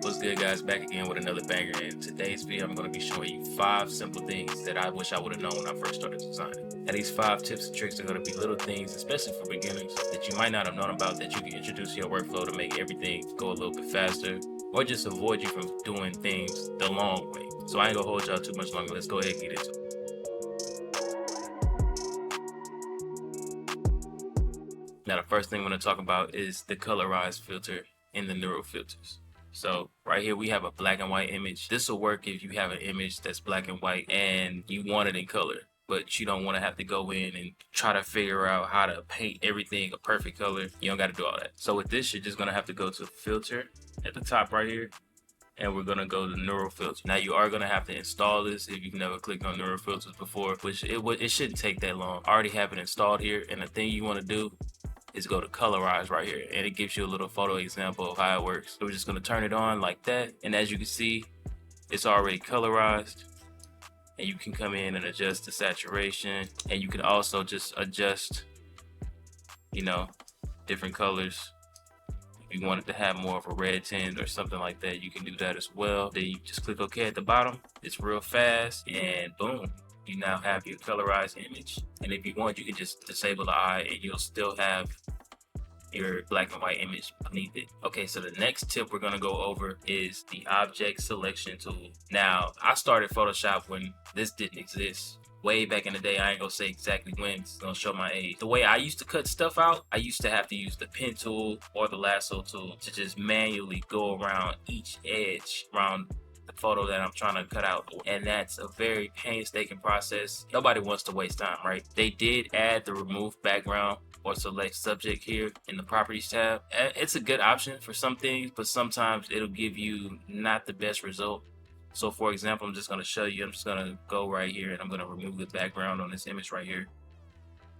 What's good, guys? Back again with another banger. In today's video, I'm going to be showing you 5 simple things that I wish I would have known when I first started designing. And these 5 tips and tricks are going to be little things, especially for beginners, that you might not have known about, that you can introduce to your workflow to make everything go a little bit faster, or just avoid you from doing things the long way. So I ain't going to hold y'all too much longer. Let's go ahead and get into it. Now, the first thing I'm going to talk about is the Colorize filter in the neural filters. So right here we have a black and white image. This will work if you have an image that's black and white and you want it in color, but you don't want to have to go in and try to figure out how to paint everything a perfect color. You don't got to do all that. So with this, you're just going to have to go to filter at the top right here, and we're going to go to neural filter. Now you are going to have to install this if you've never clicked on neural filters before, which it shouldn't take that long. I already have it installed here, and the thing you want to do is go to Colorize right here, and it gives you a little photo example of how it works. So we're just going to turn it on like that, and as you can see, it's already colorized, and you can come in and adjust the saturation, and you can also just adjust, you know, different colors. If you wanted to have more of a red tint or something like that, you can do that as well. Then you just click OK at the bottom. It's real fast, and boom, you now have your colorized image. And if you want, you can just disable the eye and you'll still have your black and white image beneath it. Okay, so the next tip we're gonna go over is the object selection tool. Now, I started Photoshop when this didn't exist. Way back in the day. I ain't gonna say exactly when, it's gonna show my age. The way I used to cut stuff out, I used to have to use the pen tool or the lasso tool to just manually go around each edge around the photo that I'm trying to cut out, and that's a very painstaking process. Nobody wants to waste time, right? They did add the remove background or select subject here in the properties tab. It's a good option for some things, but sometimes it'll give you not the best result. So for example, I'm just going to show you, I'm just going to go right here and I'm going to remove the background on this image right here.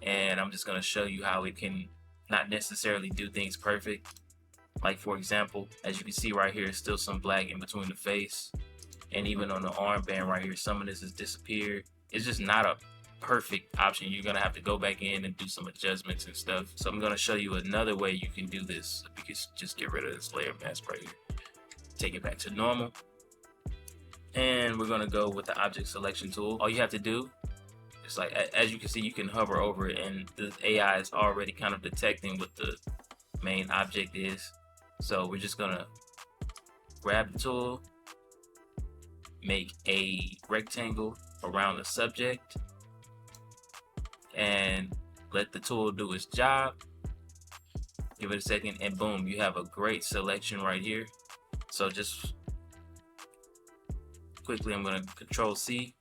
And I'm just going to show you how it can not necessarily do things perfect. Like for example, as you can see right here, it's still some black in between the face. And even on the armband right here, some of this has disappeared. It's just not a perfect option. You're going to have to go back in and do some adjustments and stuff. So I'm going to show you another way you can do this. You can just get rid of this layer mask right here. Take it back to normal. And we're going to go with the object selection tool. All you have to do is, like, as you can see, you can hover over it and the AI is already kind of detecting what the main object is. So we're just going to grab the tool, make a rectangle around the subject, and let the tool do its job. Give it a second, and boom, you have a great selection right here. So just quickly, I'm going to Control C,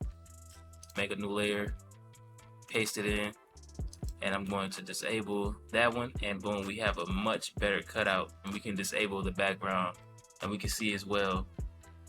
make a new layer, paste it in, and I'm going to disable that one, and boom, we have a much better cutout. And we can disable the background, and we can see as well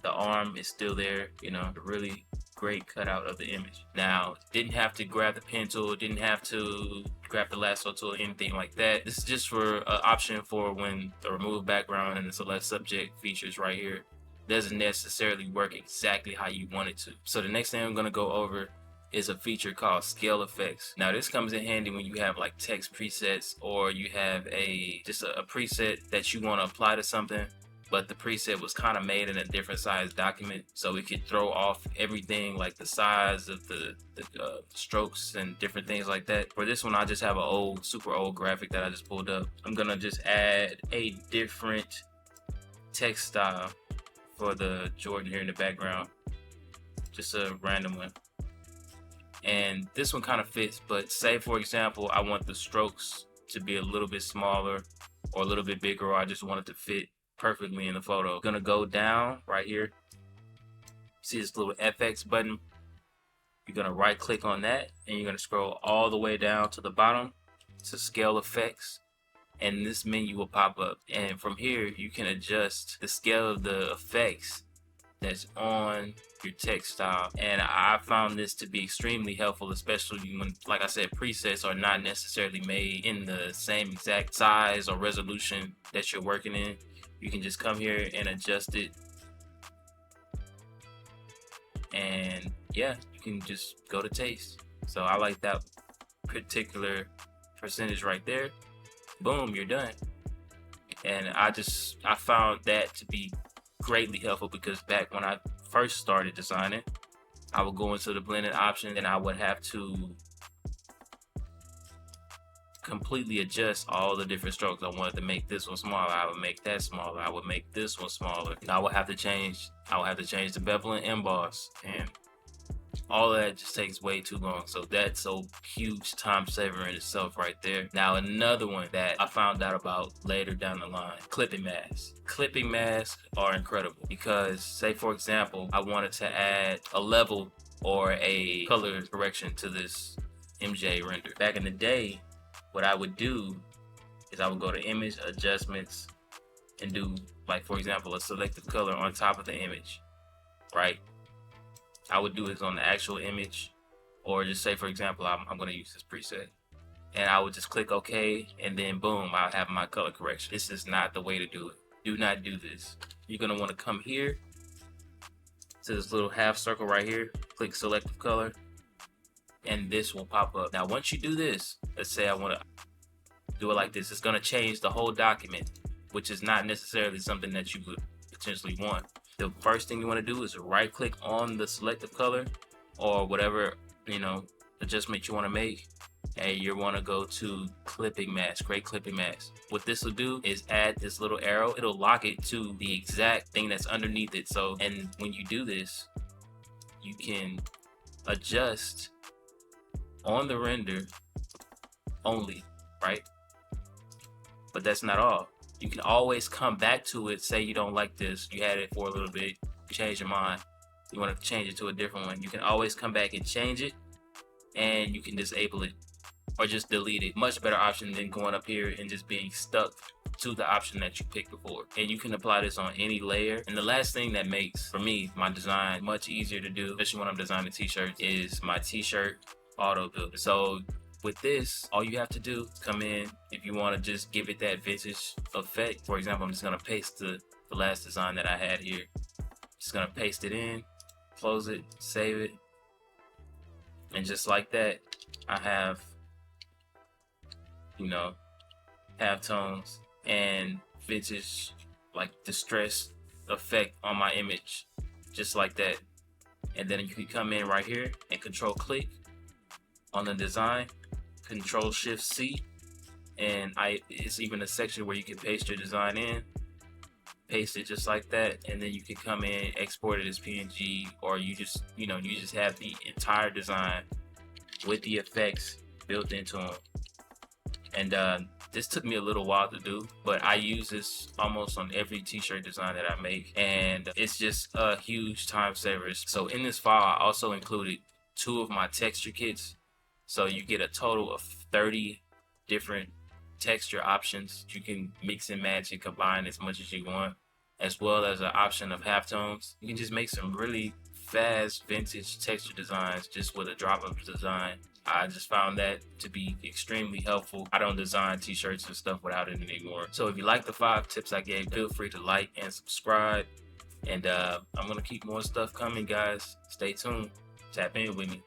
the arm is still there, you know, a really great cutout of the image. Now, didn't have to grab the pen tool, didn't have to grab the lasso tool, anything like that. This is just for an option for when the remove background and the select subject features right here doesn't necessarily work exactly how you want it to. So the next thing I'm going to go over is a feature called scale effects. Now this comes in handy when you have like text presets, or you have just a preset that you want to apply to something, but the preset was kind of made in a different size document, so it could throw off everything, like the size of the strokes and different things like that. For this one, I just have an super old graphic that I just pulled up. I'm gonna just add a different text style for the Jordan here in the background, just a random one. And this one kind of fits, but say for example, I want the strokes to be a little bit smaller or a little bit bigger, or I just want it to fit perfectly in the photo. I'm gonna go down right here. See this little FX button? You're gonna right click on that, and you're gonna scroll all the way down to the bottom to scale effects, and this menu will pop up. And from here, you can adjust the scale of the effects that's on your text style. And I found this to be extremely helpful, especially when, like I said, presets are not necessarily made in the same exact size or resolution that you're working in. You can just come here and adjust it, and yeah, you can just go to taste. So I like that particular percentage right there. Boom, you're done. And I found that to be greatly helpful because back when I first started designing, I would go into the blending option and I would have to completely adjust all the different strokes. I wanted to make this one smaller, I would make that smaller, I would make this one smaller. And I would have to change the bevel and emboss, and all of that just takes way too long. So that's a huge time saver in itself right there. Now another one that I found out about later down the line, clipping masks. Clipping masks are incredible because, say for example, I wanted to add a level or a color correction to this MJ render. Back in the day, what I would do is I would go to image adjustments and do, like for example, a selective color on top of the image, right? I would do this on the actual image, or just say for example, I'm going to use this preset, and I would just click OK, and then boom, I'll have my color correction. This is not the way to do it. Do not do this. You're going to want to come here to this little half circle right here, click selective color, and this will pop up. Now once you do this, let's say I want to do it like this, it's going to change the whole document, which is not necessarily something that you would potentially want. The first thing you want to do is right click on the selective color or whatever, you know, adjustment you want to make, and you want to go to clipping mask, create clipping mask. What this will do is add this little arrow. It'll lock it to the exact thing that's underneath it. So, and when you do this, you can adjust on the render only, right? But that's not all. You can always come back to it. Say you don't like this, you had it for a little bit, you change your mind, you want to change it to a different one. You can always come back and change it, and you can disable it or just delete it. Much better option than going up here and just being stuck to the option that you picked before. And you can apply this on any layer. And the last thing that makes, for me, my design much easier to do, especially when I'm designing t-shirts, is my t-shirt Autobuilder. So with this, all you have to do is come in. If you want to just give it that vintage effect, for example, I'm just going to paste the last design that I had here. Just going to paste it in, close it, save it, and just like that, I have, you know, halftones and vintage, like distress effect on my image, just like that. And then you can come in right here and control click on the design, Control Shift C, and it's even a section where you can paste your design in, paste it just like that, and then you can come in, export it as PNG, or you just have the entire design with the effects built into them. And this took me a little while to do, but I use this almost on every t-shirt design that I make, and it's just a huge time saver. So in this file, I also included 2 of my texture kits. So you get a total of 30 different texture options. You can mix and match and combine as much as you want, as well as an option of halftones. You can just make some really fast vintage texture designs just with a drop of design. I just found that to be extremely helpful. I don't design t-shirts and stuff without it anymore. So if you like the 5 tips I gave, feel free to like and subscribe. And I'm gonna keep more stuff coming, guys. Stay tuned. Tap in with me.